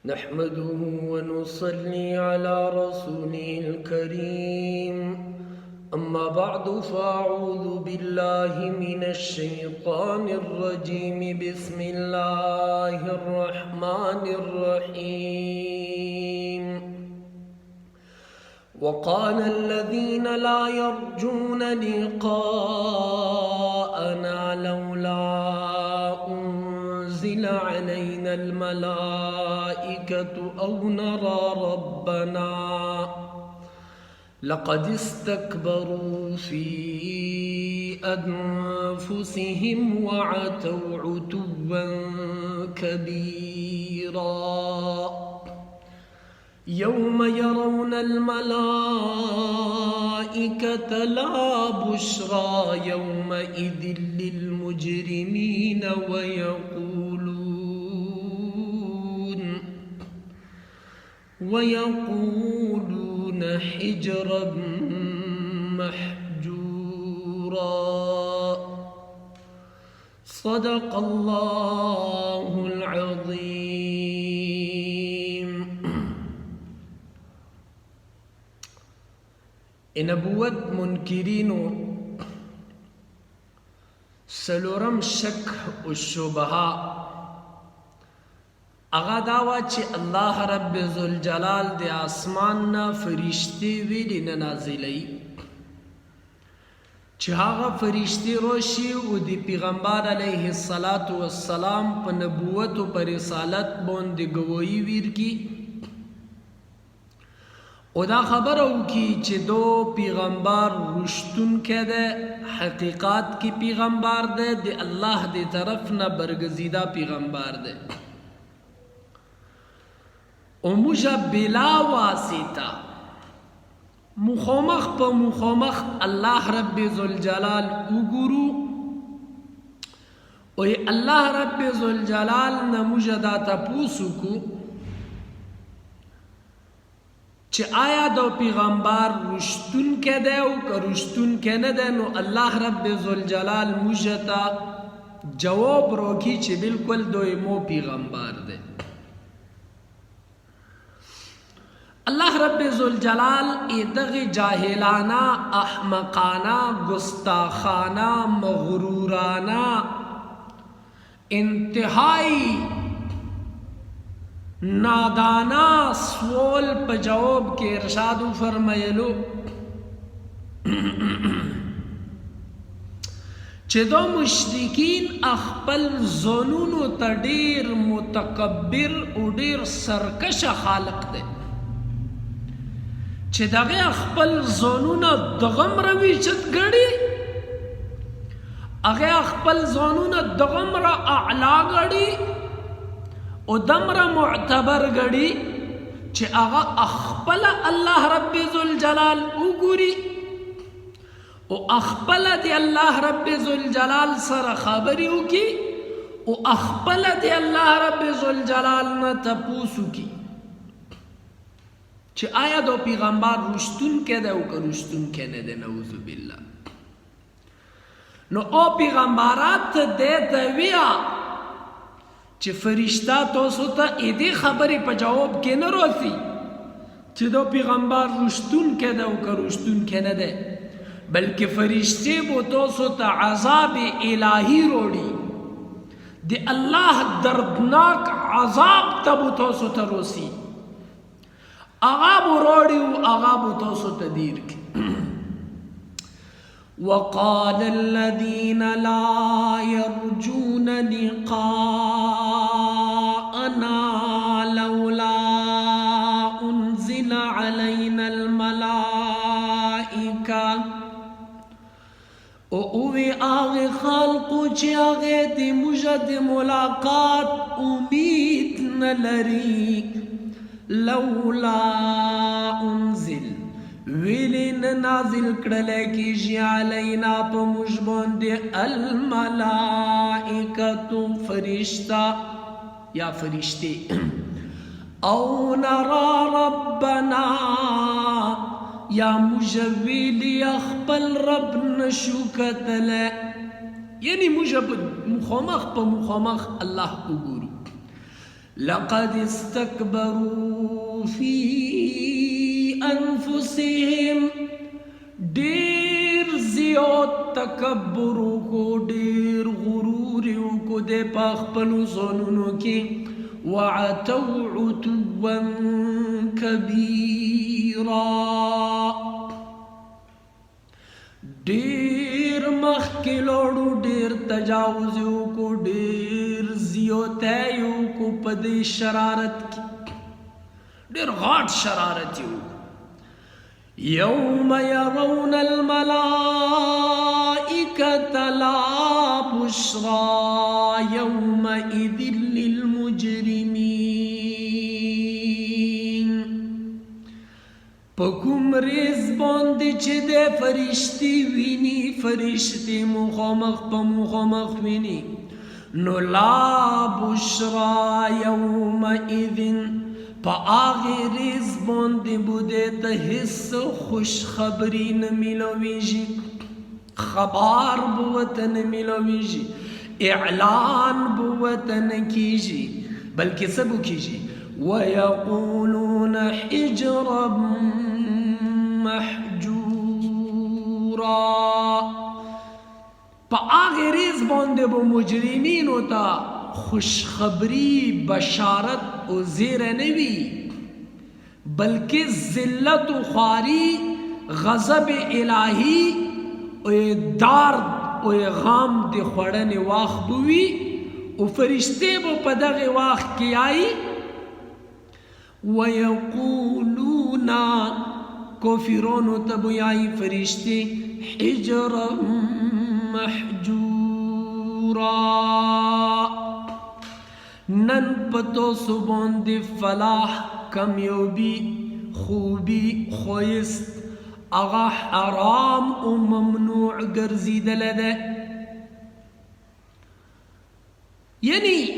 نحمده ونصلي على رسوله الكريم. أما بعد فأعوذ بالله من الشيطان الرجيم. بسم الله الرحمن الرحيم. وقال الذين لا يرجون لقاءنا لولا أنزل علينا الملائكة أو نرى ربنا لقد استكبروا في أنفسهم وعتوا عتوا كبيرا. يوم يرون الملائكة لا بشرى يومئذ للمجرمين ويقولون حجرا محجورا. صدق الله العظيم. نبوت منکرینو سلورم شک و شبهه اغا داوا چې الله رب ذوالجلال د آسمان نه فرشتي ویلي نه نازلوي چې هغه فرشتي راشي او د پیغمبر علیه السلام په نبوت او په رسالت باندې ګواهي ورکړي او دا خبره وکړي چې دو پیغمبر رښتونکی دی، حقیقت کې پیغمبر دی، د الله د طرف نه برګزیده پیغمبر دی او موږ بلا واسطه مخامخ په مخامخ الله رب ذوالجلال وګورو او الله رب ذوالجلال نه موږ دا تپوس وکړو چې آیا د پیغمبر رښتونکی دی او که رښتونکی نه دی، نو الله رب ذوالجلال موږ ته جواب راکړي چې بالکل دوی مو پیغمبر دی. الله رب ذوالجلال دغه جاهلانه، احمقانه، گستاخانه، مغرورانه، انتهایی نادانا سوال په جواب کې ارشاد فرمایلو چې دا مشرکین خپل ځانونو ته ډیر متکبر او ډیر سرکشه خالق دی چې دغه خپل ځانونه دغمره ویچت ګڼي، هغه خپل ځانونه دغمره اعلی ګڼي او دمره معتبر ګڼي چې هغه خپل الله رب ذوالجلال وګوري او خپل دی الله رب ذوالجلال سره خبرې وکړي او خپل دی الله رب ذوالجلال نه تپوس وکړي چې آیا د پیغمبر رښتونکی دی او که رښتونکی نه دی. نعوذ بالله. نو او پیغمبرات دې ته ویا چې فرشته تاسو ته دې خبرې په جواب کې نه راځي چې د پیغمبر رښتونکی دی او که رښتونکی نه دی، بلکې فرشتې به تاسو ته عذاب الهي راوړي، د الله دردناک عذاب ته به تاسو ته رسي، هغه به راوړي او هغه به تاسو ته دیر کړي. وقال الذين لا يرجون لقاءنا لولا أنزل علينا الملائكة اووی آغی خلقو چی آغی دی مجد ملاقات امید نلری لولا انزل ویلین نازل کړل کیږي علینا په موږ باندې الملائکۃ فرشتہ یا فرشتے او نرى ربنا یا موږ ویلی خپل رب نشو کتل، یعنی موږ مخامخ په مخامخ الله وګورو. لقد استكبروا في انفسهم دیر زیاد تکبر کو دیر غرور کو دے پخپلو زنونو کی وعتوا عتوا کبیرا دیر مخکلوڑو دیر تجاوزیو کو دیر زیوتیو کو پدی شرارت کی دیر غاٹ شرارتیو یوم یرون الملائکة لا بشرا یومئذ للمجرمین پکم ریز باندې چې د فرشتي ویني فرشتي مخامخ په مخامخ ویني نو لا بشرا یومئذ پا آغی ریز باندې بوده ته هیڅ خوش خبری نه ملویږي خبر بوته نه ملویږي اعلان بوته نه کیږي بلکې څه بو کیږي ويقولون حجرا محجورا پا آغی ریز باندې بو مجرمین ہوتا خوشخبری بشارت او زیر نوی بلکہ ذلت و خواری غضب الہی او دارد او غام دی خوڑن واخ بوی او فرشتے بو پدغ واخ کی آئی ویقولون کفرون تبو آئی فرشتے حجرا محجورا نن پتو سبوند فلاح کمیوبی خوبی خویست اغا حرام و ممنوع گرزیدل ده یعنی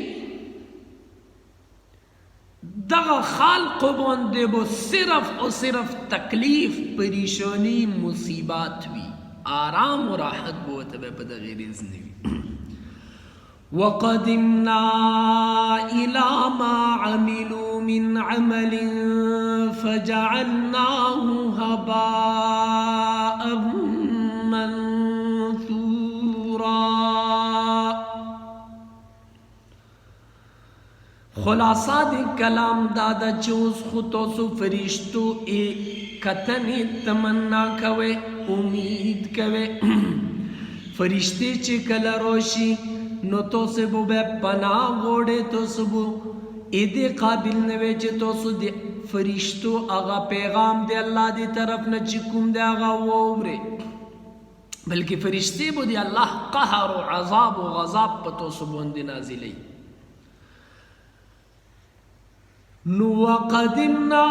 دغا خالق بانده بو صرف و صرف تکلیف پریشانی مصیبات وی آرام و راحت بو تبه پده غیر ازنوی وقدمنا إلى ما عملوا من عمل فجعلناه هباء منثورا خلاصہ دے کلام دادا چوز خطو سو فرشتو اے کتنی تمنا کوے امید کوے فرشتے چے کلا روشی نو تو سے بو بے پناہ گوڑے تو سبو ایدے قابل نوے چے تو سو دے فرشتو آغا پیغام دے اللہ دی طرف نہ چکم دے آغا ووبرے بلکہ فرشتے بو دے اللہ قہر و عذاب و غضاب پا تو سبو اندے نازلے نو وقدمنا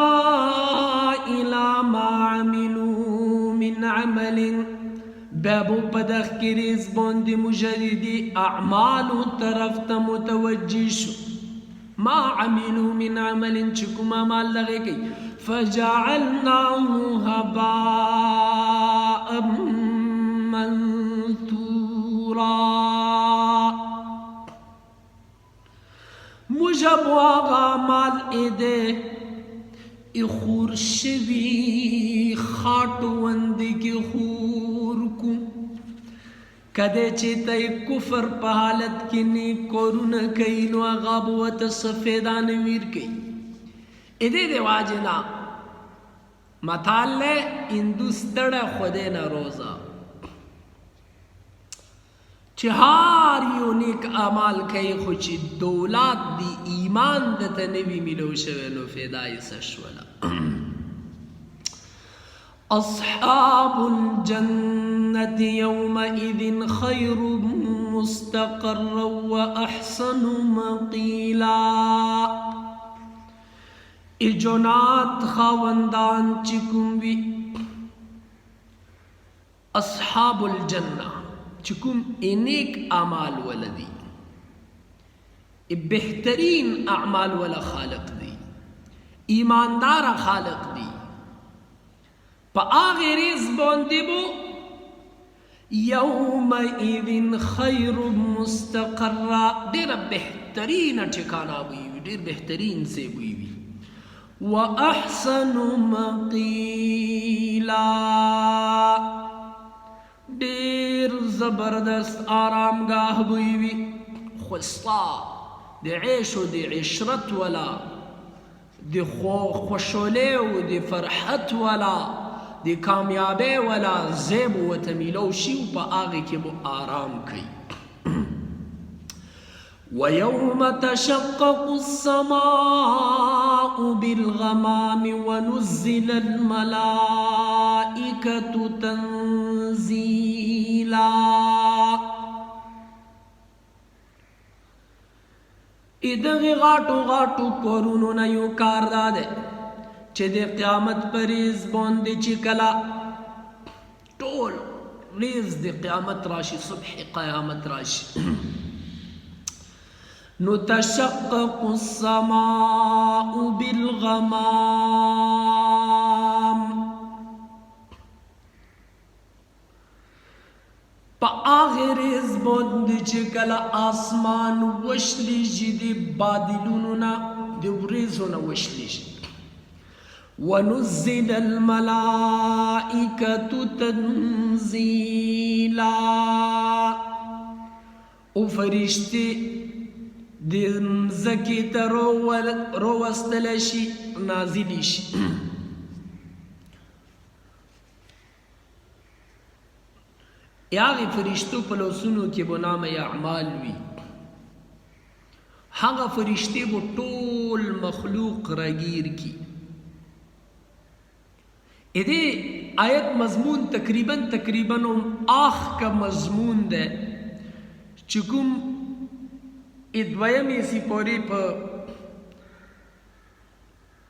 الى ما عملوا من عمل بابو پدخ کی ریز باندی مجردی اعمال طرف تا متوجی شو ما عملو من عمل چکم اعمال لگے گئی فجعلناه هباء منثورا مجب آغا مال ایدے اخور شوی خاٹو اندی کی خور کو کدے چیتا کفر پا حالت کی نیک کورون کئی نو غابوت سفیدان ویر کئی ایدے دے واجنا مطال لے اندوستڑ خودینا روزا چہار یو نیک اعمال کئی خوچی دولات دی ایمان دتا نبی ملو شوینو فیدائی سشولا اصحاب الجنة يومئذ خير مستقرا واحسن مقيلا اجنات خاوندان چکم بی اصحاب الجنة چکم انیک اعمال ولدی بہترین اعمال والا خالق دی ایماندار خالق دی پا آغی ریز باندی بو یومئذ خیر مستقر دیر بہترین ٹھکانا بوی وي ډیر بهترین ځای وي واحسن مقیلا ډیر زبردست آرامگاه وي خستا د عیش و د عشرت ولا د خوشحالی و د فرحت ولا د کامیابی ولا زیب و تمیلو شي په هغې کې مو آرام کوي ويوم تشقق السماء بالغمام ونزل الملائكة تنزيلا ادغی غاٹو کورونو نه یو کار داده چې د قیامت پریز باندې چې کلا ټول ریز د قیامت راشي صبح قیامت راشي نو تشقق السماء بالغمام پا آخر از باندې چې کله آسمان وشلیږي د بادلونو نه د وریځو نه وشلیږي ونزل الملائکة تنزیلا او فرشتي د مځکې ته راوستلی شي نازلی شي یاغی فرشتو په لاسونو کې به نامه اعمال وي هغه فرشتې به ټول مخلوق راګیر کی دې آیت مضمون تقریبا آخ کا مضمون ده چې کوم دویمې سپارې په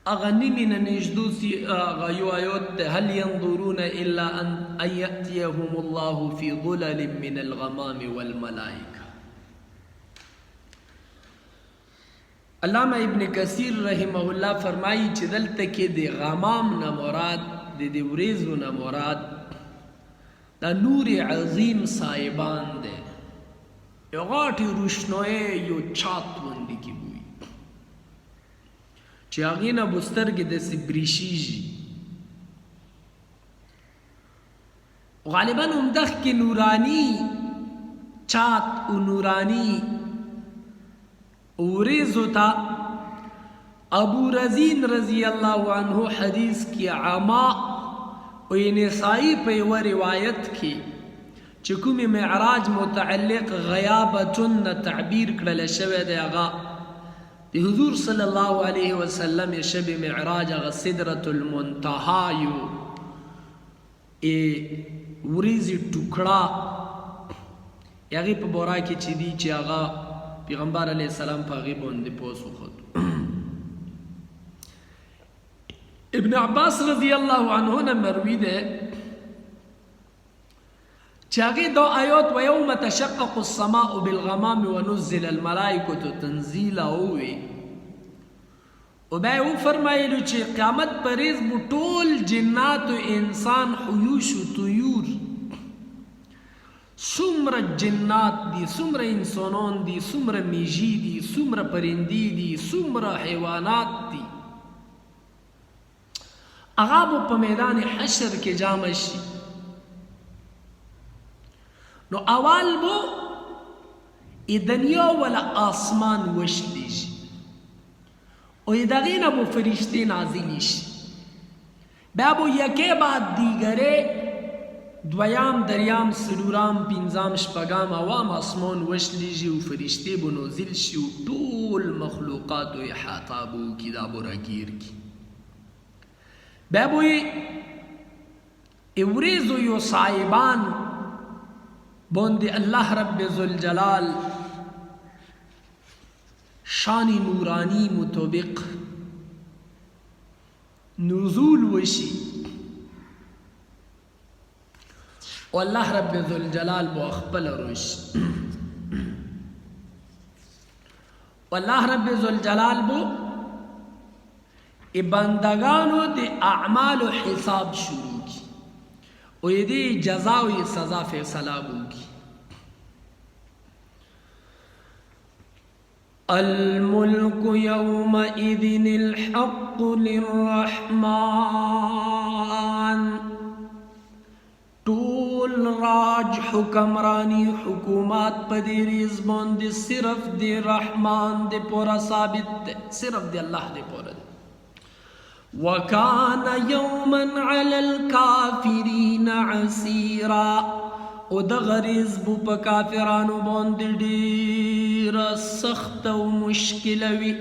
هغه نیمې نه نږدې هغه یو آیات ده هل ينظرون الا ان یأتیهم الله فی ظلل من الغمام والملائکه علامه ابن کثیر رحمه الله فرمایي چې دلته کې د غمام نه مراد د وریځو نه مراد دا نور عظیم صاحبان ده یو غاټي روشنایي یو چات باندې کې وي چې هغې نه به سترګې داسې بریشیږي غالبا همدغ کې نورانی چات او نورانی وریځو ته ابو رزین رضی الله عنه حدیث کی عما او نسائی په یو روایت کې چې کومې معراج متعلق غیابتن تعبیر کړل شوی دی هغه د حضور صلی الله علیه وسلم شب معراج هغه سدرة المنتهى یو وریځې ټوکړه هغې په بورا کې چې دی چې هغه پیغمبر علیه السلام په هغې باندې پوس وخوت ابن عباس رضی الله عنه نه مروي ده چې هغې دا آیات ویوم تشقق السماء بالغمام ونزل الملائکة تنزیلا ووی او بیا یې وفرمایلو چې قیامت په ورځ به ټول جنات و انسان حیوش و طیور څومره جنات دي څومره انسانان دي څومره میږي دي څومره پرندې دي څومره حیوانات دي هغه به په میدان حشر کې جمع شي نو اول بو دنیا ولا آسمان وشلیږي او دغې نه به فرشتې نازلې شي بیا به یکې بعد دیګرې دویم دریم څلورم پنځم شپږم اوم آسمان وشلیږي او فرشتې به نازل شي او ټول مخلوقات و احاطه به وکړي دا به راګیر کړي بیا به یې وریځو یو صاحبان باندې الله رب ذوالجلال شان نورانی مطابق نزول وشي والله رب ذوالجلال بو خپل روش والله رب ذوالجلال بو بندگانو د اعمال حساب شروع کی او دې جزا او سزا فیصله وکړي الملك يومئذ الحق للرحمن طول راج حکمرانی حکومات پدیریز باندې صرف دی رحمان دی پورا ثابت دی صرف دی اللہ دی پورا دی وَكَانَ يَوْمًا عَلَى الْكَافِرِينَ عَسِيرًا او د غریز بو په کافرانو باندې ډیره سخت او مشکل وي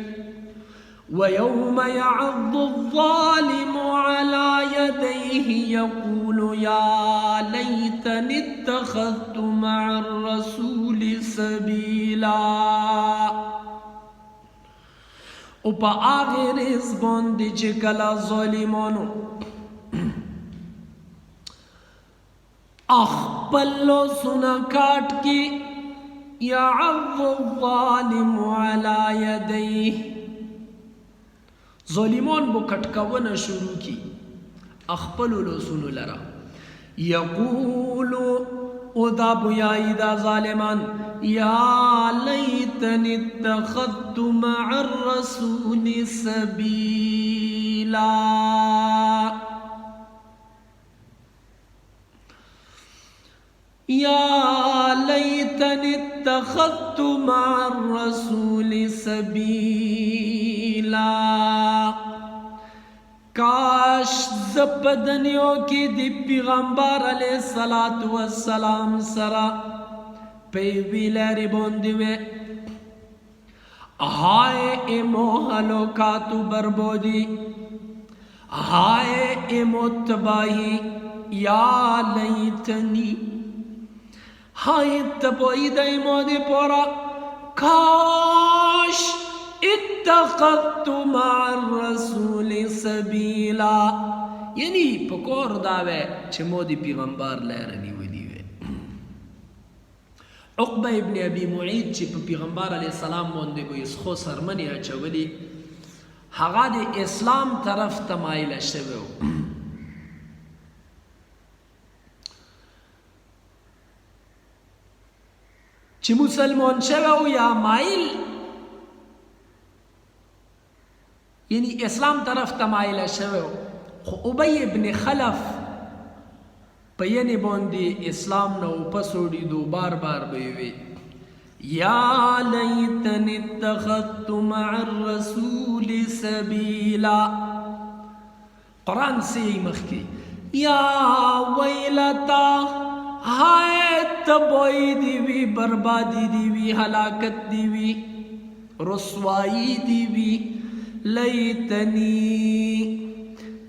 وَيَوْمَ يَعَضُّ الظَّالِمُ عَلَى يَدَيْهِ يَقُولُ يَا لَيْتَنِي اتَّخَذْتُ مَعَ الرَّسُولِ سَبِيلًا او پا آغی ریز باندی چه کلا ظالمانو اخپلو سنا کاٹ کی یعض الظالم علی یدیه ظالمان بو کٹکون شروع کی اخپلو لو سنو لرا یقولو او دا بویائی دا ظالمان یا لیتنی اتخذت مع الرسول سبیلا یا لیتنی اتخذت مع الرسول سبیلا کاش زپدنیو کی دی پیغمبر علیہ السلام سرا پیوی لاری بوندی وے ہائے امو حلوکاتو بربودی ہائے امو تباہی یا لیتنی ہائے تباہی دائمو دی پورا کاش اتخذت مع الرسول سبیلا یعنی پکور داوے چھ مودی پیغمبر لیرنی ولی وے عقبہ ابن ابی معید چھ پیغمبر علیہ السلام موندے کو اس خو سرمنی اچھولی حقا دے اسلام طرف تمائل شویو چھ مسلمان شویو یا مائل یعنی اسلام طرف تمائل شویو خو ابی ابن خلف پینی باندی اسلام نو پسوڑی دو بار بار بیوی یا لیتنی اتخذت مع الرسول سبیلا قرآن سے مخی یا ویلتا ہائے تبوئی دیوی بربادی دیوی ہلاکت دیوی رسوائی دیوی لیتنی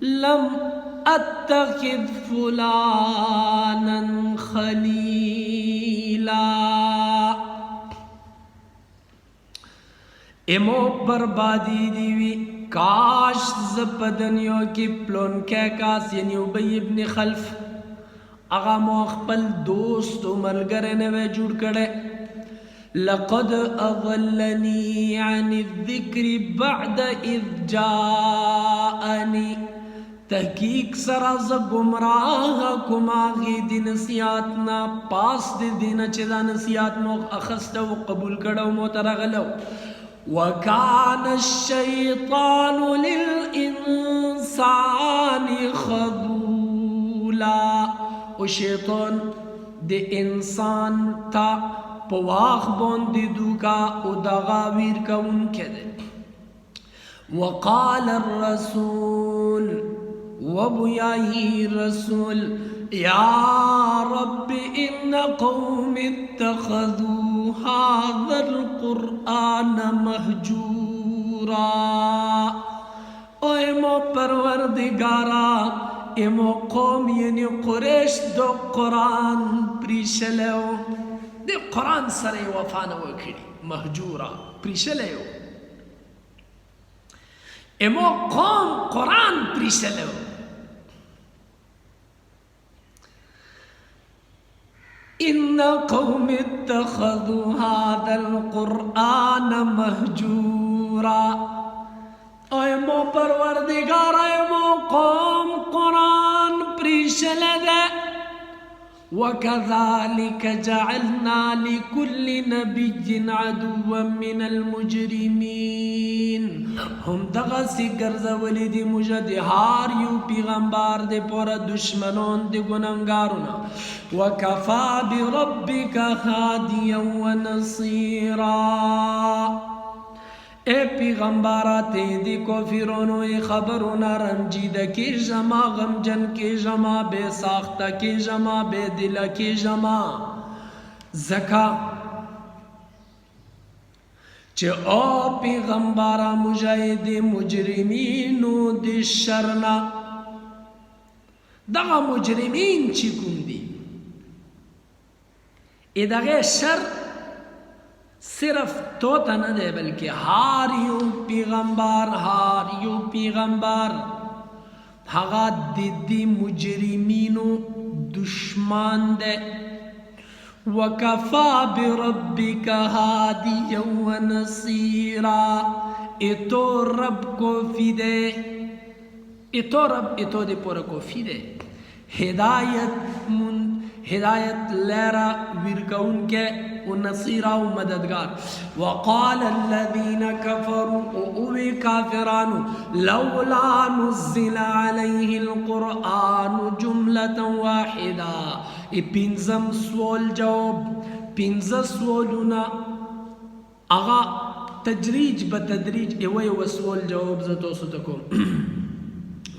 لم اتخذ فلانا خلیلا امو بربادی دیوی کاش زپدنیو کی پلون کے کاس یعنی ابی ابن خلف اغا موخپل دوست و ملگرے نوے جوڑ کڑے لقد اضلنی عن الذکر بعد اذ جاءنی تحقیق سراز گمراہ کم آغی دی نسیاتنا پاس دی دینا چیزا نسیات مو اخستا و قبول کڑا و موترغلو وَكَانَ الشَّيْطَانُ لِلْإِنسَانِ خَذُولًا و شیطان دی انسان تا پواخ بوندی دوکا او دغاویر کا ان کے دے وقال الرسول وبیائی رسول یا رب ان قوم اتخذوا هذا القرآن مہجورا او امو پروردگارا امو قوم یعنی قریش دو قرآن پریشلیو دے قرآن سرے وفانا وکڑی مہجورا پریشلیو امو قوم قرآن پریشلیو ان قوم اتخذوا هذا القرآن مہجورا ایمو پروردگار ایمو قوم قرآن پریشل دے وكذلك جعلنا لكل نبي عدوا من المجرمين هم دغسی گرزولی دی مجد هار یو پیغمبر دی پورا دشمنون دی گننگارونا وکفا بربک هادیا ونصیرا اے پیغمبرات دی کفرونو خبرونا رنجیدہ کی جمع غمجن کی جمع بے ساختہ کی جمع بے دلہ کی جمع زکا چه او پیغمبرا مجاہد مجرمینو دی شرنا دغا مجرمین چی کم دی ادغه شر صرف توتا نہ دے بلکہ ہار یو پیغمبر ہغا دی مجرمینو دشمن دے وکفا بربک ہادیا ونصیرا اتو رب کو فی دے اتو دے پورا کو فی دے ہدایت لیرا ورکون کے ونصيرا ومددگار وقال الذين كفروا اوي كافرانو لولا نزل عليه القرآن جملة واحدة پنزم سوال جواب پنز سوالونا اغا تدریج بتدریج اوی وسوال جواب زتو ستکم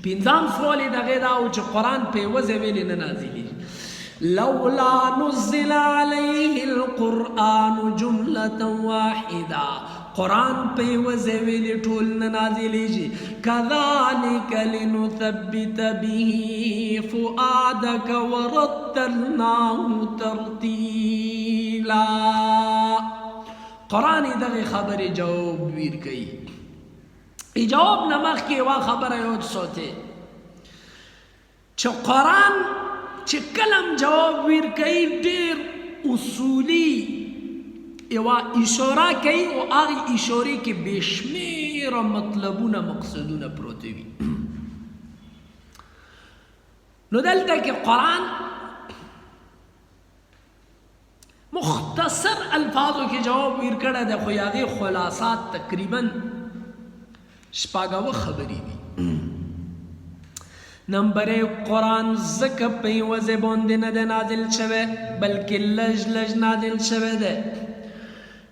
پنزم سوالی دغه دا او چې قرآن په وځه ویلې نه نازلېږي لولا نزل عليه القرآن جملة واحدة قرآن په وځه ویلې ټول نه نازلېږي كذلك لنثبت به فؤادك ورتلناه ترتيلا قرآن دغه خبر جواب ویر کوي جواب نمخ کې وا خبره یو سوته چې قرآن چې کلم جواب ویر کوي ډیر اصولی یوا اشاره کوي او هغه اشاره کې بشمیر مطلبونه مقصدونه پروت وي نو دلته کې قرآن مختصر الفاظو کې جواب ویر کړه د خو هغه خلاصات تقریبا شپاگاو خبری دی نمبر قرآن زکا پی وزی بوندی نده نازل شوه بلکه لج نازل شوه ده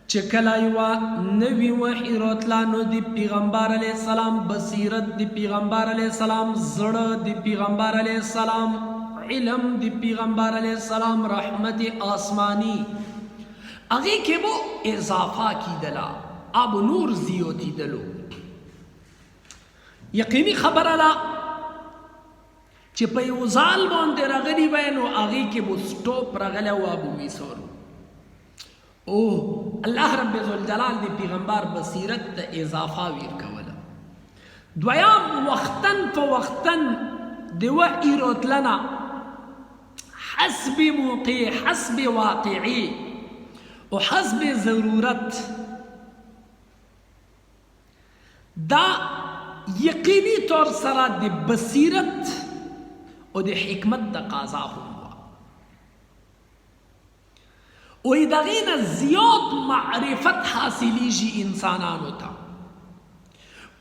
چکلایوا نوی وحی روتلانو دی پیغمبر علیہ السلام بصیرت دی پیغمبر علیہ السلام زڑ دی پیغمبر علیہ السلام علم دی پیغمبر علیہ السلام رحمت آسمانی اگی که بو اضافہ کی دلا اب نور زیوتی دلو یقینی خبره ده چې په یو ځال باندې راغلی وای نو هغې کې به سټوپ راغلی او ابو ویسورو او الله رب ذوالجلال د پیغمبر بصیرت ته اضافه ویر کوله دویم وختن فوختن د وحی روتلنا حسب موقع حسب واقعی و حسب ضرورت دا یقینی طور سره د بصیرت او د حکمت تقاضا هم وه او د هغې نه زیات معرفت حاصلیږي انسانانو ته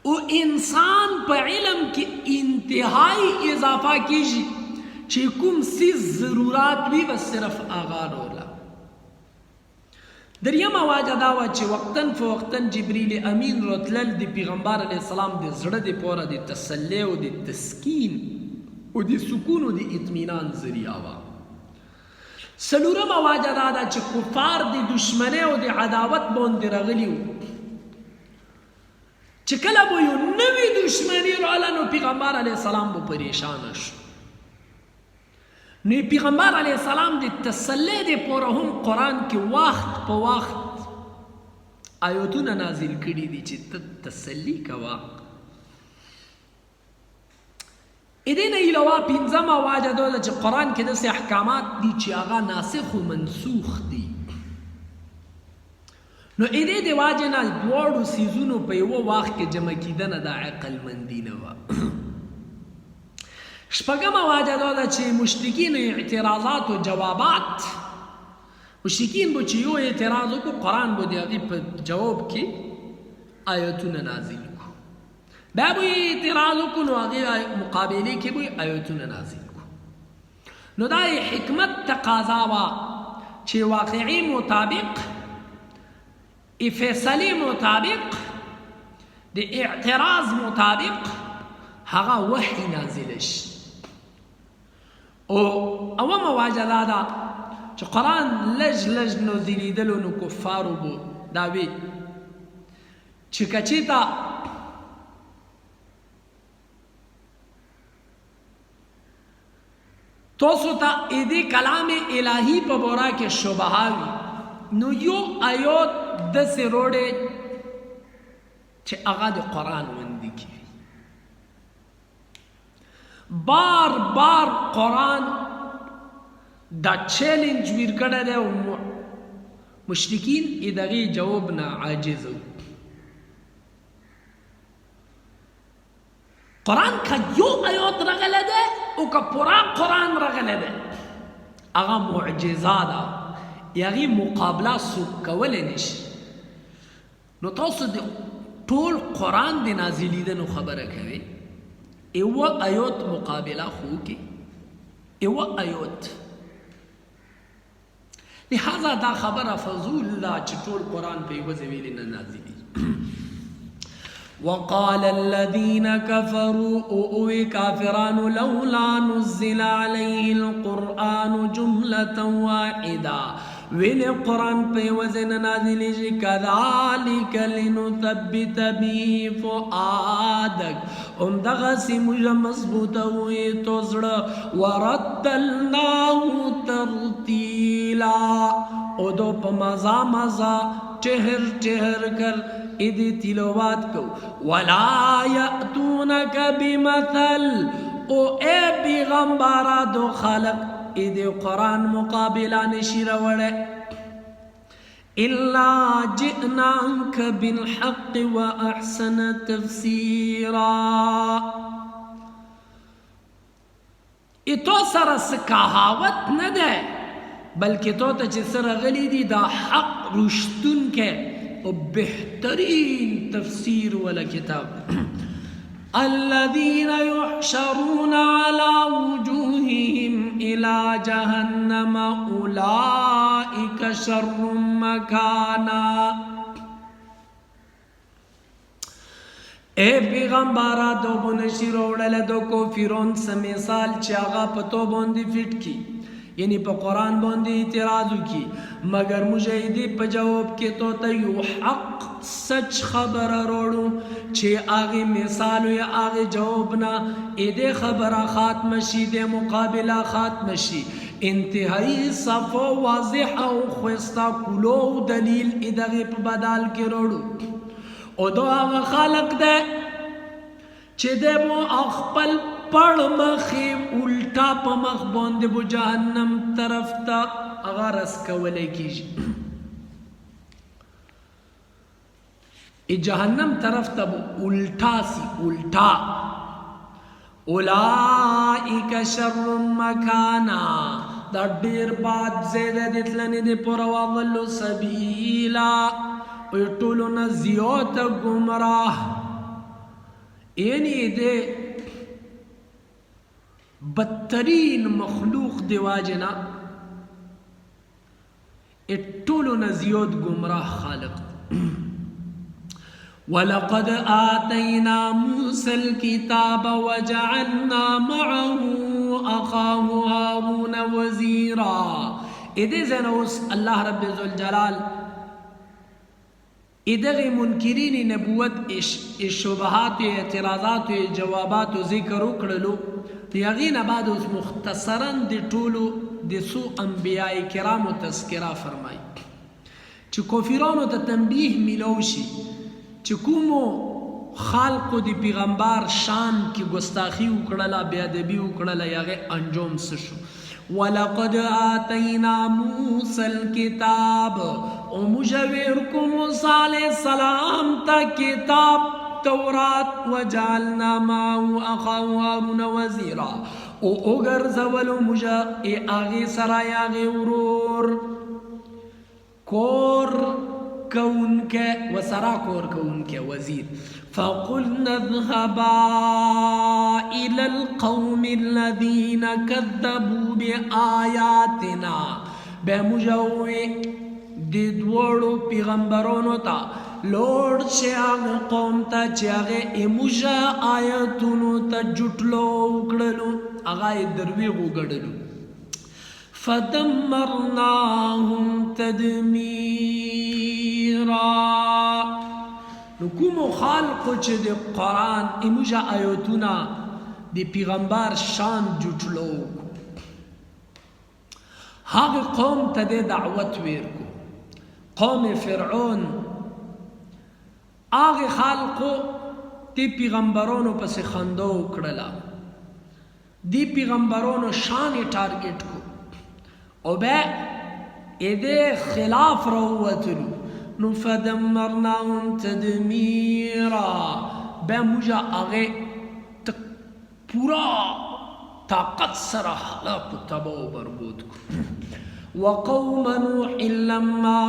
او انسان په علم کې انتهایی اضافه کیږي چې کوم څیز ضرورات وي بس صرف هغه روله دریمه واجه دا وه چې وقتاً فوقتاً جبریل امین راتلل د پیغمبر علیه السلام د زړه دپاره د تسلی او د تسکین او د سکون او د اطمینان ذریعه وه څلورمه واجه دا ده چې کفار د دشمنۍ او د عداوت باندې راغلي وو چې کله به یو نوې دشمني راغله نو پیغمبر علیه السلام به پریشانه شو نو پیغمبر علیه السلام د تسلی دپاره هم قرآن کې وخت په وخت آیاتونه نازل کړي دي چې ته تسلی کوه دې نه علاوه پنځمه واجه دا ده چې قرآن کې داسې احکامات دي چې هغه ناسخ و منسوخ دي نو دې د واجې نه دواړو څیزونو په یوه وخت کې جمع کیدنه د عقلمندي نه وه شپږمه واجه دا ده چې مشرکین اعتراضات او جوابات، مشرکین به چې یو اعتراض وکړو قرآن به د هغې په جواب کې آیتونه نازل کړو، بیا به یې اعتراض وکړو نو هغې مقابلې کې به آیتونه نازل کړو. نو دا حکمت تقاضا وه چې واقعي مطابق فیصلې مطابق د اعتراض مطابق هغه وحی نازل شي. او اومه واجه دا ده چې قرآن لږ لږ نازلېدلو نو کفارو به دا وي چې که چېرته تاسو ته دې کلام الهي په باره کې شبهه وي نو یو آیات داسې روړې چې هغه د قرآن غوندې کې وي. بار بار قرآن دا چیلنج ویر کړی دی او مشرکین د هغې جواب نه عاجز وو. قرآن که یو آیات راغلی دی او که پورا قرآن راغلی دی هغه معجزه ده، هغې مقابله څوک کولی نشي. نو تاسو د ټول قرآن د نازلېدنو خبره کوئ، یوه آیات مقابله خو وکړي، یوه آیات. لہذا دا خبره فضول ده چې ټول قرآن په یوه ځای نه نازلېږي. وقال الذين كفروا او كافران لولا نزل عليه القرآن جملة واحدة، ویل قرآن په وزن نازلېږي كذلك لنثبت به فؤادك، همدغسې موږ مضبوطوي تو زړه، ورتلناه ترتیلا، او دو په مزه مزه چهر چهر کر ادی تلاوات کو. ولا یأتونک بمثل، او اے پیغمبرا دو خلق ادی قرآن مقابلہ نشی روڑے، الا جئناک بالحق واحسن تفسیرا. اتو سر سکاہاوت نہ دے بلکہ تو تا چی سر غلی دی دا حق رشتن کے و بہترین تفسیر والا کتاب. الذين يحشرون على وجوههم إلى جهنم أولئك شر مكانا. اے پیغمبرا دو بنشی روڑل دو کفرون سمیسال چاگا پتو بوندی فٹ کی، یعنی پا قرآن بوندی اعتراضو کی، مگر مجھیدی پا جواب کی تو تیو حق سچ خبر روڑو چھے آغی مثالو یا آغی جوابنا ایدے خبر خاتم شی، دے مقابلہ خاتم شی، انتہائی صف و واضح و خوستا کلو دلیل ادغی پا بدال کی روڑو. او دو آغا خالق دے چھے دے مو اخپل پڑ مخی الٹا پا مخ بوندے بو جہنم طرف تا اغا رس کولے کیجی، ای جہنم طرف تا بو الٹا سی الٹا. اولائک شر مکانا، دا دیر بات زیدہ دیتلنی دے پورا وضلو سبیلا، وی طولونا زیوت گمراہ. یعنی دے بدترین مخلوق دی واجنا اٹولونا زیود گمراہ خالق. وَلَقَدْ آتَيْنَا مُوسَى الْكِتَابَ وَجَعَلْنَا مَعَهُ أَخَاهُ هَارُونَ وَزِيرًا. ادھے زنوس اللہ رب ذوالجلال ادھے منکرین نبوت شبہات و اعتراضات و جوابات و ذکر اکڑلو. یغین بعد اس مختصراً دی طولو دی سو انبیاء کرام و تذکرہ فرمائی چی کفرانو تا تنبیح ملوشی چی کومو خالقو دی پیغمبر شان کی گستاخی اکڑلا بیادبی اکڑلا یغی انجام سشو. وَلَقَدْ آتَيْنَا مُوسَى الْكِتَابِ، او مجویر کو موسیٰ علیہ السلام تا کتاب التورات وجعلنا معه أخاه هارون وزيرا او اگرزولو مجا ای آغی سرائی آغی ورور کور کون کے وسرا کور کون کے وزیر فقلنا اذهبا إلى القوم الذين كذبوا بآياتنا بمجوی دی دوڑو پیغمبرونو تا لوڑ چه آغا قوم تا چه آغا اموجا آیتونو تا جٹلو اکڑلو آغا درویغو گڑلو فدمرناهم تدمیرا نکومو خالقو چه دی قرآن اموجا آیتونا دی پیغمبر شان جٹلو هاغ قوم تا دی دعوت ویرکو قوم فرعون آغی خالقو دی پیغمبرونو پس خندو کڑلا دی پیغمبرونو شانی ٹارگٹ کو او بے ایدے خلاف روتلو نو فدمرناهم تدمیرا بے مجا آغی پورا طاقت سرا حلاق تباو بربود کو وقوم نوح لما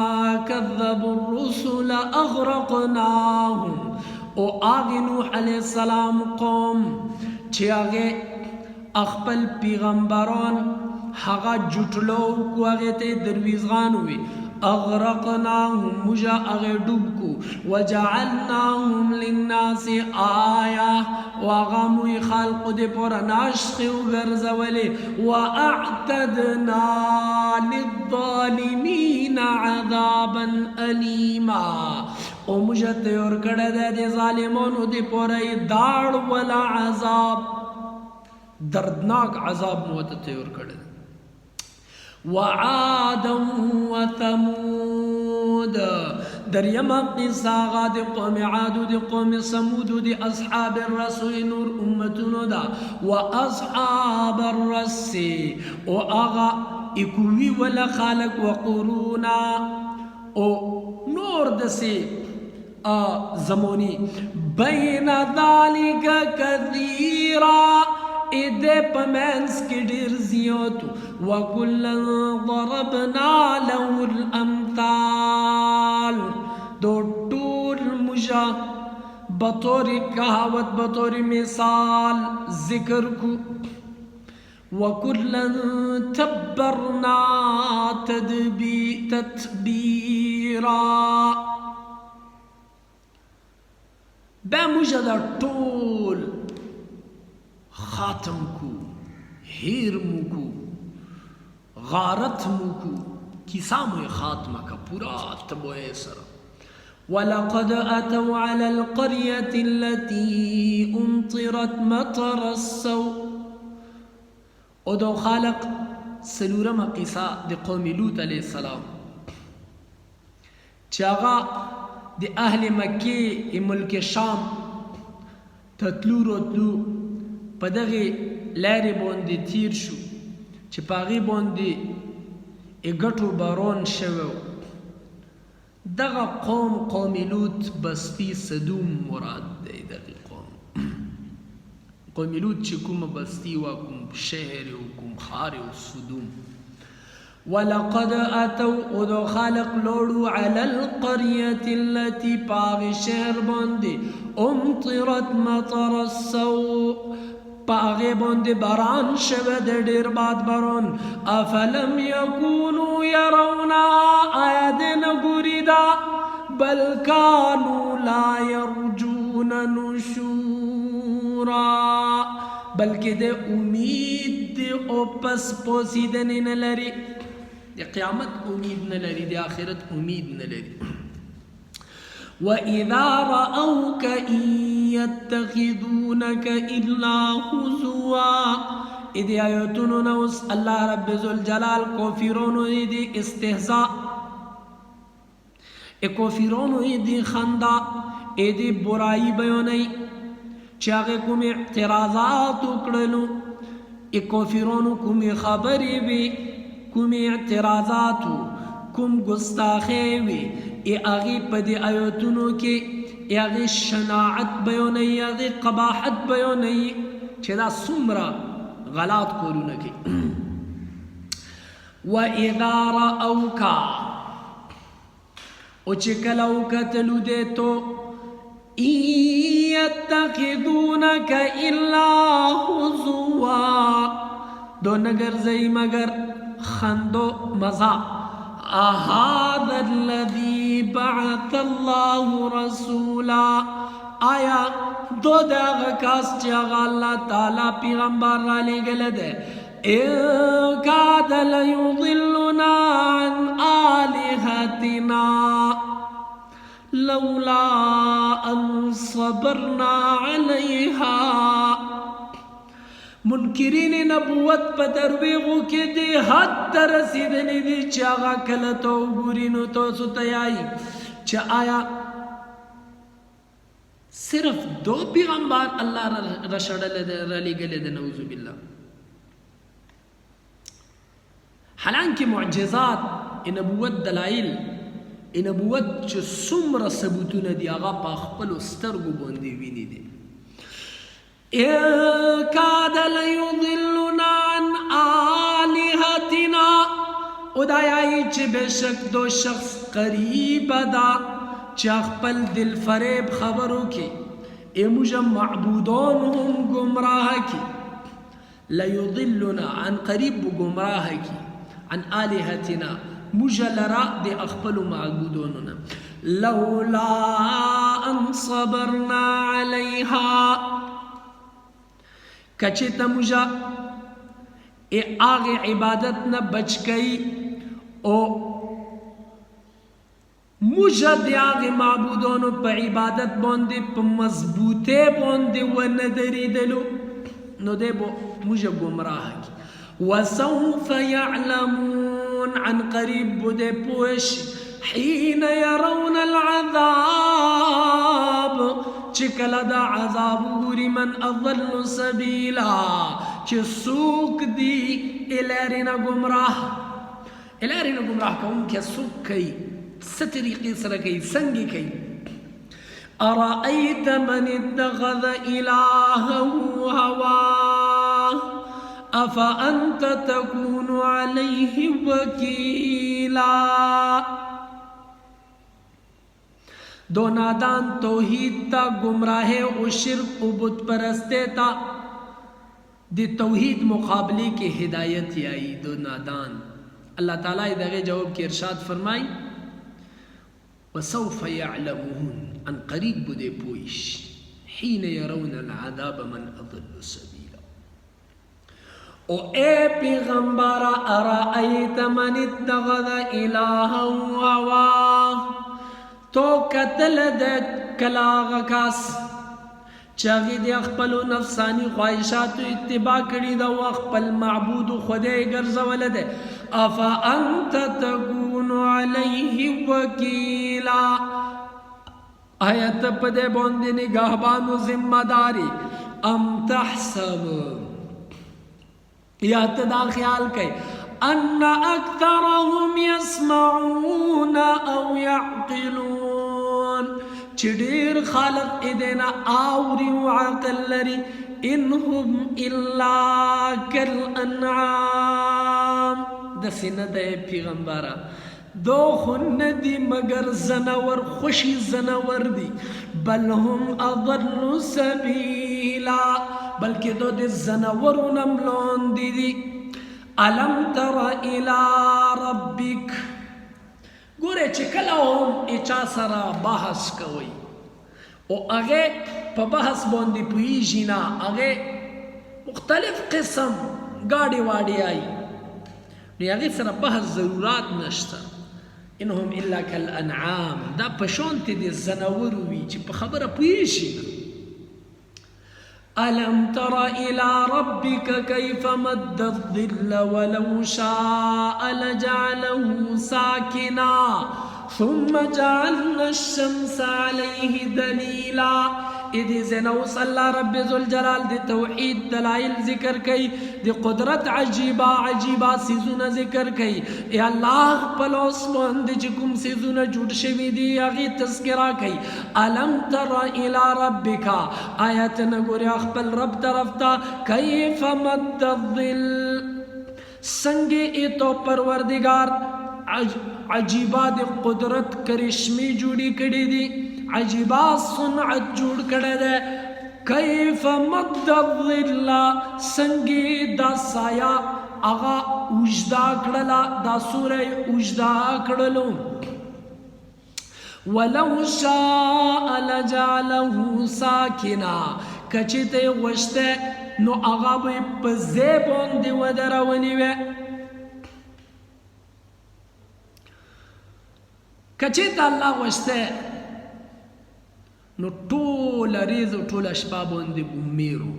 كذبوا الرسل اغرقناهم او آغی نوح علیہ السلام قوم چی آغی اخپل پیغمبران حقا جٹلو کو آغی تے درویزغانوی اغرقناهم مجا اغی ڈوب کو وجعلناهم للناس آیا واغاموی خالق دے پورا ناشخی وگرزولی واعتدنا للظالمین عذابا علیما او مجا تیور کردے دے ظالمونو دے پورا داڑ ولا عذاب دردناک عذاب موت تیور کردے وعادا وثمود دريما قصاغا دي قوم عاد دي قوم ثمود دي أصحاب الرسول نور أمتنا دا وأصحاب الرس وأغا إكوي ولا خالق وقرونا او نور دسي زموني بين ذلك كثيرا ایدے پمینس کی دیر زیوتو وَكُلًّا ضَرَبْنَا لَهُ الْأَمْثَالِ دو طول مجا بطور کہاوت بطور مثال ذکر کو وَكُلًّا تَبَّرْنَا تَتْبِيرًا بے مجا دا طول خاتم کو ہیر مکو غارت مکو کسام خاتمہ کا پورا تبوئے سر وَلَقَدْ أَتَوْا عَلَى الْقَرْيَةِ الَّتِي أُمْطِرَتْ مَطَرَ السَّوْءِ او دو خالق سلورم قصہ دی قوم لوط علیہ السلام چاگا دی اہل مکی ملک شام تتلو روتلو پدغی لاری بوندی تیر شو چه پاغی بوندی اگٹو بارون شوو دغا قوم لوط بستی صدوم مراد دی دغی قوم لوط چه کم بستی و کم شہر و کم خار و صدوم وَلَقَدْ أَتَوْا اُدو خالق لوڑو عَلَى الْقَرْيَةِ الَّتِي پاغی شہر بوندی امطرت مطر السَّوْء پاغی بوندی باران شود دیر باد بارون افلم یکونو یرونا آیاد نگوریدا بل کانو لا یرجون نشورا بلکہ دے امید دے او پس پوسیدن نلری دے قیامت امید نلری دے آخرت امید نلری وَإِذَا رَأَوْكَ إِن يَتَّخِذُونَكَ إِلَّا هُزُوًا إِذِ آیتونو نوس اللہ رب ذوالجلال کوفیرونو ایدی استہزاء کوفیرونو ایدی خندہ ایدی برائی بیونی چاگے کم اعتراضات اکڑلو کوفیرونو کم خبری بھی کم اعتراضاتو کم گستاخی بھی ای آغی پا دی آیتونو کے یاغی شناعت بیونی یاغی قباحت بیونی چې دا څومره غلط کارونه کوي. وَإِذَا رَأَوْكَ او چې کله وکتلو دې تو إِن يَتَّخِذُونَكَ إِلَّا هُزُوًا دو نگرزئی مگر خندو مزا. أَهَذَا الَّذِي بَعَثَ اللَّهُ رَسُولًا آیا دو داغ کاس چې هغه الله تعالی پیغمبر را لېږلی دی. إِن كَادَ لَيُضِلُّنَا عَنْ آلِهَتِنَا لولا ان صبرنا علیها. منکرین نبوت په درویغو کې دې حد ته رسېدلي دي چې هغه کله ته وګوري نو تاسو ته یایي چې آیا صرف دو پیغمبر الله را شړلی دی را لېږلی دی. نعوذ بالله. حالانکه معجزات نبوت دلایل نبوت چې څومره ثبوتونه دي هغه په خپلو سترګو باندې ویني دي. إِن كَادَ لَيُضِلُّنَا عَنْ آلِهَتِنَا او دا یایي چې بېشک دو شخص قریب ده چې خپل دل فریب خبرو کې موږ معبودان هم گمراه کی. لَيُضِلُّنَا عن قریب گمراه کی عن آلهتنا مجلرا دے اخپل معبودوننا. لولا ان صبرنا علیها کچتا مجا آغ عبادت نہ بچ گئی او مجا دے آغ معبودونو پا عبادت بوندے پا مضبوطے بوندے و ندری دلو نو دے بو مجا گمراہ کی. وسوف يعلمون عن قريب بده پوش حين يرون العذاب چکل دا عذاب گوری من اضل سبیلا چه سوک دی الارنا گمراہ کون کیا سوک کئی ستریقی سرکی سنگی کئی. ارائیت من اتخذ الہه هواه افانت تکون علیہ وکیلا. دو نادان توحید تا گمراہ و شرک و بت پرستے تا دی توحید مقابلے کے ہدایت آئی. دو نادان اللہ تعالیٰ دغه جواب کے ارشاد فرمائی وسوف يعلمون ان قریب بدے پوئش حين يرون العذاب من اضل سبیلا. او اے پیغمبر ارائیت من اتخذ الہا هواه تو قتل دے کلاغ کاس چاگی دے اخپلو نفسانی خواہشاتو اتباع کری دا و اخپل معبود خودے گرزول دے. افا انت تکون علیہ وکیلا آیت پدے بوندی نگاہبانو ذمہ داری. ام تحسب یا تدا خیال کئی ان اکثرهم يسمعون او يعقلون چدیر خالق ادنا آوری وعقل لری انهم الا كالانعام. دسی ندے پیغمبارا دو خن دی مگر زنور خوشی زنور دی بل هم اضل سبیلا بلکہ دو دی زنور نملون دی دی. علم تر الى ربک گورے چکلا هم اچا سرا بحث کوئی او اگے پا بحث بوندی پویجی نا اگے مختلف قسم گاڑی واڑی آئی نو اگے سرا بحث ضرورات نشتا. انهم الا کالانعام دا پشونتی دی زنوروی چی پا خبر پویجی نا. ألم تر إلى ربك كيف مد الظل ولو شاء لجعله ساكنا ثم جعلنا الشمس عليه دليلا. ادی زنوس اللہ رب ذوالجلال دی توحید دلائل ذکر کئی، دی قدرت عجیبہ عجیبہ سیزون ذکر کئی. اے اللہ پلوس باندې چې کوم سیزونه جوړ شوي دي هغې تذکرہ کئی. الم تر الی ربک، آیت نګورې خپل رب طرف ته. کیف مد الظل، څنګه ای تو پروردگار عجیبہ دی قدرت کرشمی جوڑی کڑی دی، عجیبہ صنعت جوڑ کڑی دی. کیف مد الظل، سنگی دا سایہ اغا اوجدا کڑلا، دا سورہ اوجدا کڑلو. ولو شاء لجعله ساکنا، کچھتے وشتے نو اغا بی پزیبون دی ودرونی وے. کچیتا اللہ وشتے نو طول ریز و طول اشپا باندې بمیرو.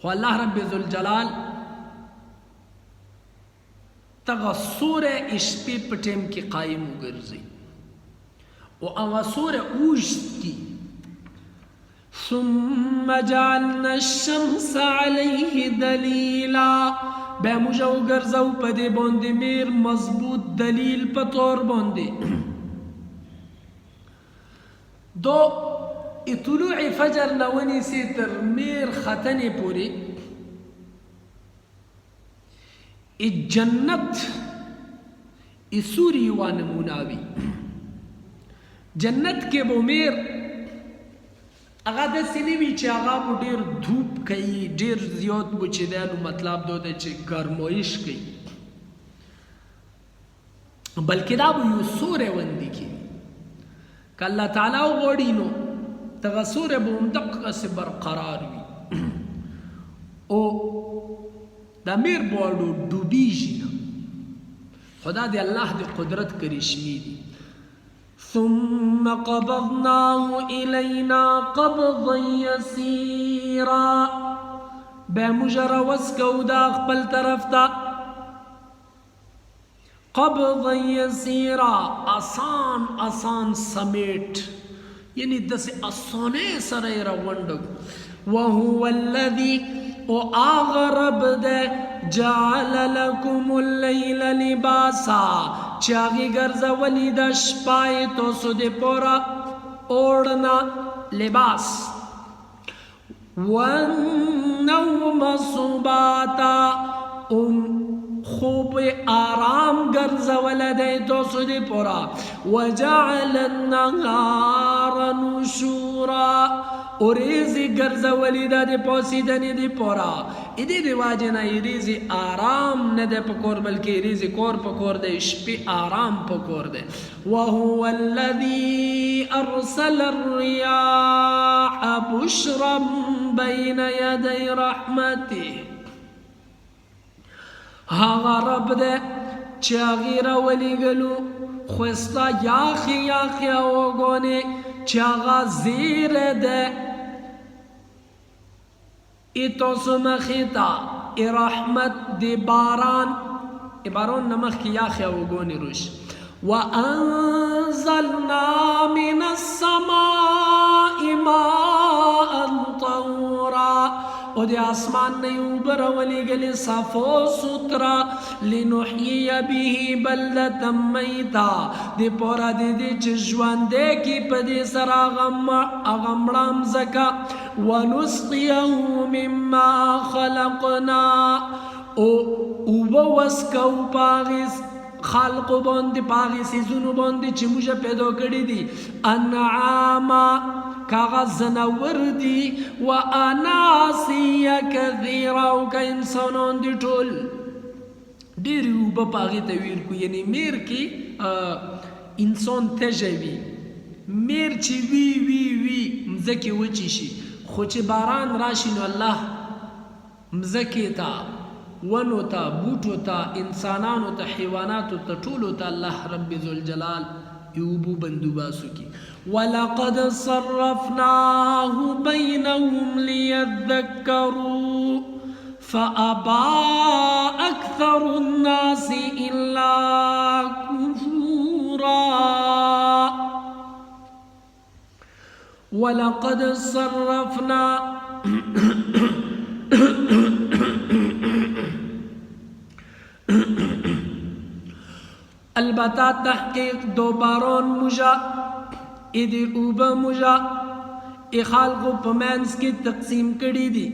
خو اللہ رب ذوالجلال تغا سور اشپی پٹیم کی قائم گرزی و اغا سور اوشت کی. ثم جعلنا الشمس علیہ دلیلا، بے مجھو گرزو پدے باندے میر مضبوط دلیل پتور باندے. دو طلوع فجر نونی سے تر میر ختنے پوری جنت سوری و نموناوی. جنت کے بو میر اگا دسی نیوی چی اگا بو دیر دھوپ کئی، دیر زیاد بو چی دینو مطلب دو دے چی گرمائش کئی، بلکہ دا بو یو سور وندی کی کہ اللہ تعالیٰ غوڑی نو تغا سور بو مدقق سے برقرار وی. او دا میر بوڑو ڈوبی جینا، خدا دے اللہ دے قدرت کرشمی دی. ثم قبضناه إلينا قبضا يسيرا، بے مجرى وسکو دا خپل طرف تا. قبضا يسيرا، آسان آسان سمیٹ، یعنی دس آسانے سرے روندو. وهو الذي، او آغرب دے، جعل لكم الليل لباسا، چاگی گرزا ولی دا شپائی تو سدے پورا اوڑنا لباس. والنوم سباتا، خوب آرام گرزا ولدے تو سدے پورا. وجعل النهار نشورا، اور ایزی گرزا ولیدہ دے پوسیدنی دی پورا. ایدی دی واجنا ایریزی آرام ندے پکور بلکہ ایریزی کور پکور دے، شپی آرام پکور دے. وَهُوَ الَّذِي أَرْسَلَ الرِّيَاحَ بُشْرًا بَيْنَ يَدَيْ رَحْمَتِهِ، ہاں رب دے چاگی رولی گلو خوستا یاخی یاخی اوگونے چاگا زیر دے ایتو سمخیتا ای رحمت دی باران، ای باران نمخ کی یاخی اوگونے روش. وَأَنزَلْنَا مِنَ السَّمَاءِ مَاءً طَهُورًا، او دی آسمان نیوبر ولی گلی صفو سترا. لنحیی به بلدتا میتا، دی پورا دی چجوان دے کی پدی سر اغمرام زکا. ونسقیه مما خلقنا، او بوسکو پاغیس خالق باندې پاغی سیزونو باندې چې موږ پیدا کړی دي. انعاما، کاغا زنور دی. و اناسی کثیرا، او کا انسانان دی ټول ډیری اوبه پاغی تویر کو. یعنی میر کی انسان تجوی میر چې وی وی وی مزکی وچی شي، خو چې باران راشي نو الله مزکی تا، ونو تا، بوٹو تا، انسانانو تا، حیواناتو تا، ټولو تا اللہ رب ذوالجلال یوبو بندوباسو کی. وَلَقَدْ صَرَّفْنَاهُ بَيْنَهُمْ لِيَذَّكَّرُوا فَأَبَى أَكْثَرُ النَّاسِ إِلَّا كُفُورًا. ولقد صرفنا البته تحقیق دو باران موجا ایدی اوبه موجا ای خلقو په منځ کې تقسیم کړي دي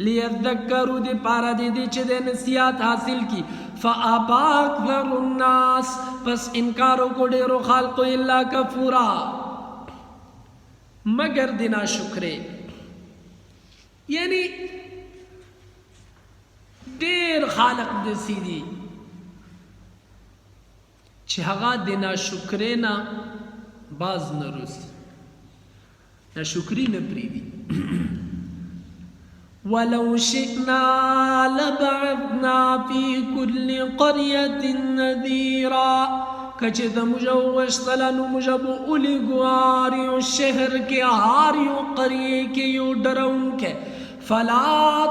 لیذکروا دی پارا دی دی چې د نصیحت حاصل کی فابا اکثر الناس پس انکارو کو ډیرو خلقو الا کفورا مگر دینا شکرے یعنی ډیر خالق دسی دی چې هغه دینا شکرے نه باز نرس ناشکری نه پریدي ولو شئنا لبعثنا في كل قرية نذيرا کچه د مجو وشتلنو مجب اولی گواریو شہر کے آریو قریے کے یو ڈرون کے فلا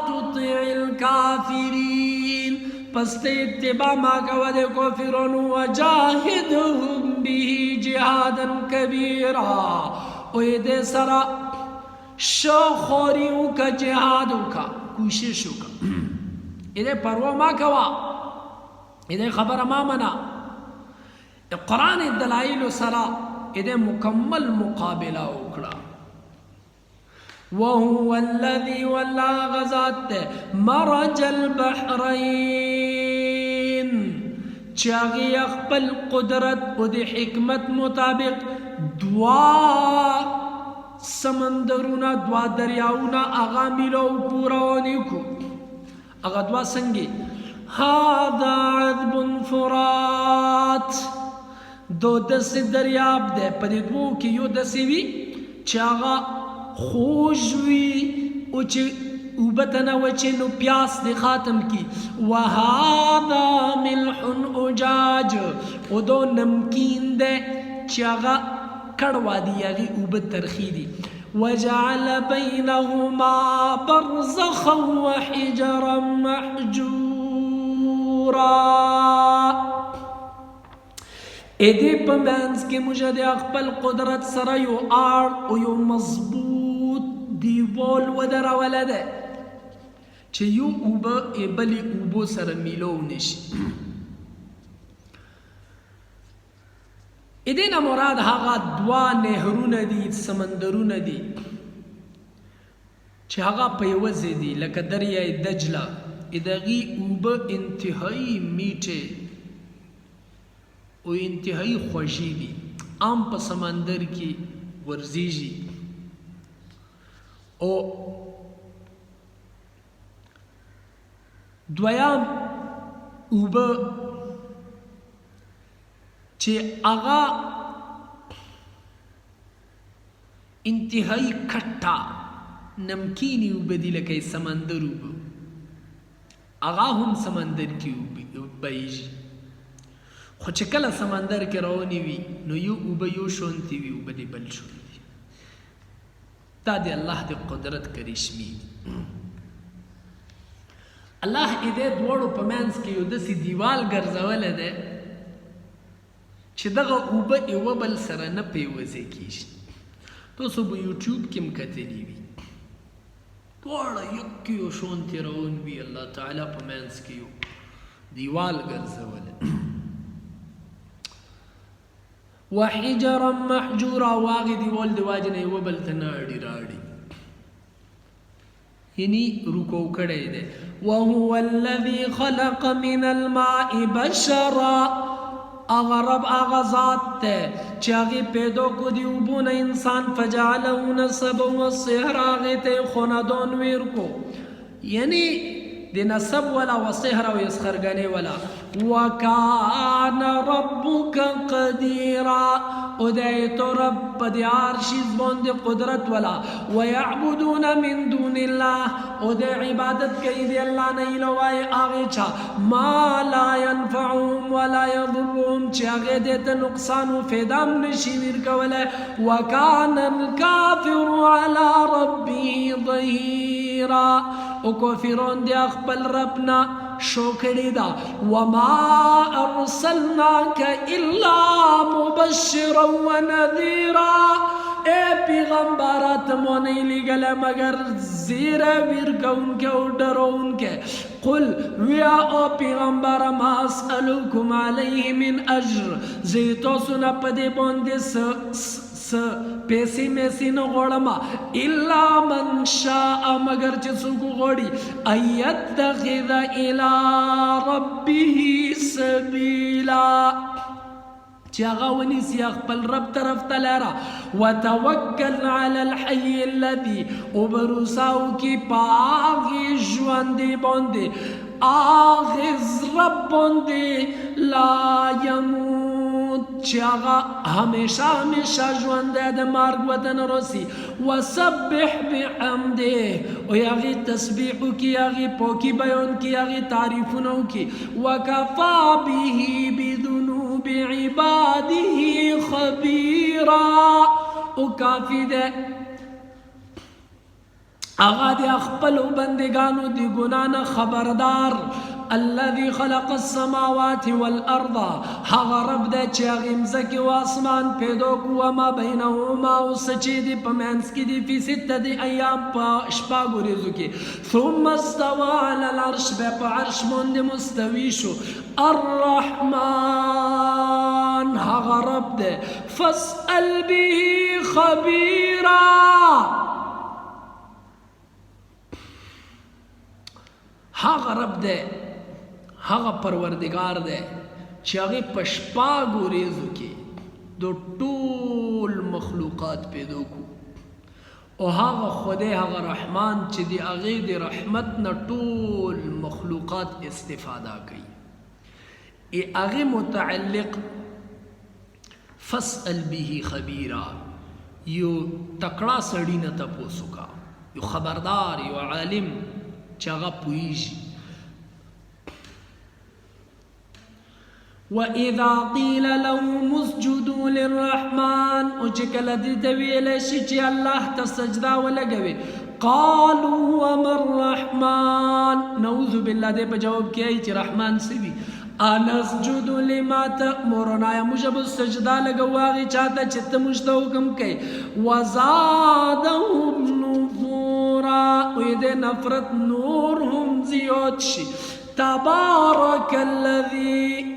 تطع الكافرین پس تے اتباع ما کود کفرون وجاہدهم به جهادا کبیرا اوید سرا شو خوریوں کا جہادوں کا کوششوں کا ادھے پروا ما کوا ادھے خبر ما منا قرآن دلائل سرا ادھے مکمل مقابلہ اکڑا وهو الذي ولا غزات مرج البحرين چاگی اخبل قدرت و دی حکمت مطابق دعا سمندرونا دوا دریاونا اغا ملو پورانی کو اغا دوا سنگی هذا عذب فرات دو دس دریاب دے پدی دو کی یو دسی وی چاگا خوش وی اوچی اوبتنا وچی نو پیاس دی خاتم کی وهذا ملح اجاج او دو نمکین دے چاگا کڑوا دی یاغی اوبت ترخی دی وجعل بینهما برزخا وحجرا محجورا ایدی پا مینز کے مجھے دے اقبل قدرت سر یو آر او یو مضبوط دیوال ودر ولده چه یو اوبا ایبلی اوبو سر میلو نشی ایدینا مراد هاگا دوا نهرون دی سمندرون دی چه هاگا پیوزی دی لکه دریای دجلا ایداغی اوبا انتہائی میٹے او انتہائی خوشی دی عام پا سمندر کی ورزیجی او دویام اوبا چه اغا انتہائی کھٹا نمکینی اوبا دی لکه سمندر اوبا اغا هم سمندر کی اوبا ایجی خو چې کله سمندر کې رواني وي نو یو اوبه یو شونتي وي اوبه دی بل شونتي دا دی الله دی قدرت کرشمي الله دې دوړو په منځ کې یو داسې دیوال ګرځولی دی چې دغه اوبه یوه بل سره نه پیوځی کېږي تاسو به یوټیوب کې هم کتلي وي دواړه یک یو شونتي روان وي الله تعالی په منځ کې یو دیوال ګرځولی وحجرا محجورا واغی دیوال دیواجن ایو بلتنا اڑی راڑی یعنی رکو کڑے دے وهو الذي خلق من الماء بشرا اغرب اغزات تے چاگی پیدو کو دیوبون انسان فجعلو نسب والصهر آغی تے خوندون ویر کو یعنی دی نسب ولا وصهر و يسخرگنے ولا وكان ربك قديرا ادعيت رب ديار شيز بوند قدرت ولا ويعبدون من دون الله ادع عبادت كيد الله نيلو واي اغيچا ما لا ينفعهم ولا يضرهم چاغه دت نقصان فدام نشير کوله وكان الكافر على ربه ظهيرا او کافرون دی خپل ربنا شوکړی دا وما ارسلناك الا مبشرا ونذيرا اے پیغمبرات مونی لگل مگر زیر ورکون کے اور ڈرون کے قل ویا او پیغمبر ما اسألوکم علیہ من اجر زیتو سنا پدے بوندے پیسی میسی نو غوڑما الا من شاء مگر چسوکو غوڑی ایتخذ الى ربه سبیلا چاگا ونیسی اخپل رب طرف تلارا وتوکل علی الحی الذی ابروساو کی پاگی جواندی بوندے آغز رب بوندے لا یموت چاگا ہمیشہ ہمیشہ جواندے دے مارگ وطن روسی وسبح بحمدے و یاغی تسبیحو کی یاغی پوکی بیون کی یاغی تعریفونو کی وکفا بیہی بذنوب عباده خبیرا او کافی دے آغا دے اخپلو بندگانو دی گنانا خبردار الذي خلق السماوات والارض هغه رب دے چې هغه مځکه او اسمان پیدا کو ما بینهما او سچې دی په منځ کې دی په سته ایام په شپږ ورځو کې ثم استوى على العرش په عرش باندې مستوي شو الرحمن هغه رب دے فاسأل به خبيرا هغه رب دے هغه پروردگار دے چې هغه په شپږو ورځو کې د ټول مخلوقات پیدا کو او هغه خدای هغه رحمان چې دی هغه د رحمت نه ټول مخلوقات استفاده کوي هغه متعلق فاسأل به خبيرا یو تکړه سړی نه تاسو کا یو خبردار یو عالم چې هغه پوهیږي وَإِذَا قِيلَ لَهُمُ اسْجُدُوا لِلرَّحْمَنِ او چې کله دې ته ویلی شي چې الله ته سجده ولګوي قالوا وما الرحمن نعوذ بالله دې په جواب کې ای چې رحمان سوي انسجد لما تأمرنا یا موږ به سجده لګو هغې چاته چې ته موږ ته حکم کوي وزادهم نفورا وی دې نفرت نور هم زیات شي تبارک الذي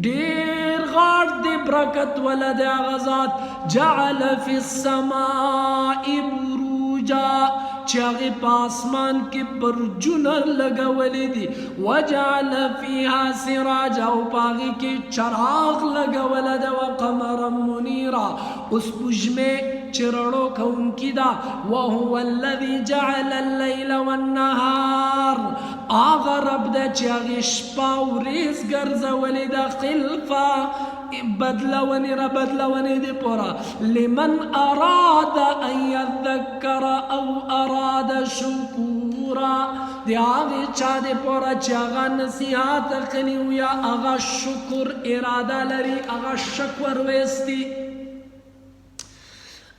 دیر غار دی برکت ولد آغازات جعل فی السماء بروجا چاگی پاسمان کی برجن لگولی دی وجعل فیها سراجا و پاگی کی چراغ لگولد وقمرا منیرا اس پجمے چرڑو کون کی دا وهو الذي جعل الليل والنهار آغا رب دا چاگی شپا و ریز گرزولی دا خلفا بدلونی را بدلونی دی پورا لمن اراد ان یذکر او اراد شکورا دی آغی چا دی پورا چاگا نصیحات خلیو یا آغا شکر ارادہ لری آغا شکر ویستی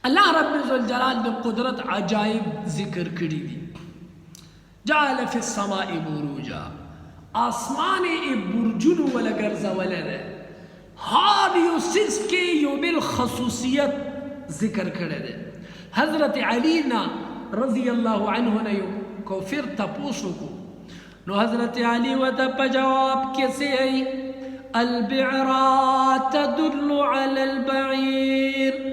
اللہ رب ذوالجلال دی قدرت عجائب ذکر کری دی جعل فی السماء بروجا آسمانی برجن ولگرزا ولده ہار یو سیز کے یو بالخصوصیت ذکر کرے دے حضرت علی نا رضی اللہ عنہ نے یو کوفر تپوسو کو نو حضرت علی و تپ جواب کیسے ہے البعرا تدل علی البعیر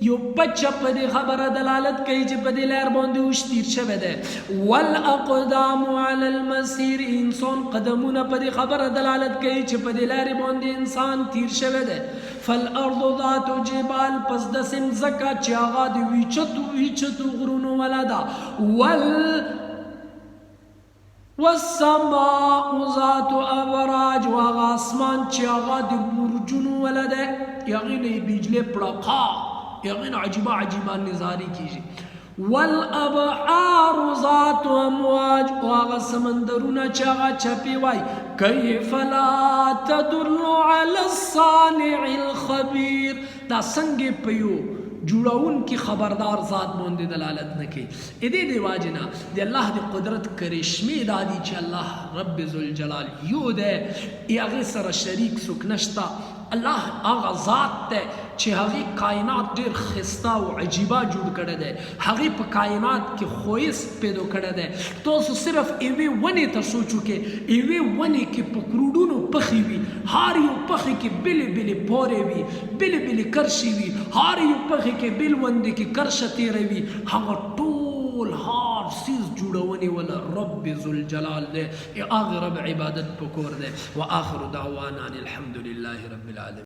یو بچہ پدی خبر دلالت کئی چی پدی لیر باندی اوش تیر شوه ده والاقدام علی المسیر انسان قدمون پدی خبر دلالت کئی چی پدی لیر باندی انسان تیر شوه ده فالارض ذات جبال پس دسم زکا چی آغا دی ویچتو غرونو ولدا والسماء ذات ابراج واغا اسمان چی آغا دی برجنو ولده یغینی بیجلے پڑاقا یقین عجیبہ عجیبہ نظاری کیجئے والابحار ذات امواج واغا سمندرونا چاگا چپی وائی کیف لا تدل علی الصانع الخبیر دا سنگ پیو جوڑاون کی خبردار ذات موندے دلالت نکی ادھے دے واجنا دے اللہ دے قدرت کرشمی دادی چی اللہ رب ذوالجلال یو دے ای اغی سر شریک سکنشتا اللہ آغا ذات تے چې هغې کائنات ډېر ښایسته او عجیبه جوړ کړی دی، هغې په کائنات کې ښایست پیدا کړی دی. تاسو صرف یوې ونې ته سوچ وکړئ، یوې ونې کې په کروڑونو پخې وي، هر یو پخې کې بېلې بېلې پورې وي، بېلې بېلې کرشې وي، هر یو پخې کې بېل وندې کې کرشه تېره وي، هغه ټول هر څیز جوړونې والا رب ذوالجلال دی، هغه رب عبادت پکور دی. و آخر دعوانا ان الحمد لله رب العالمین.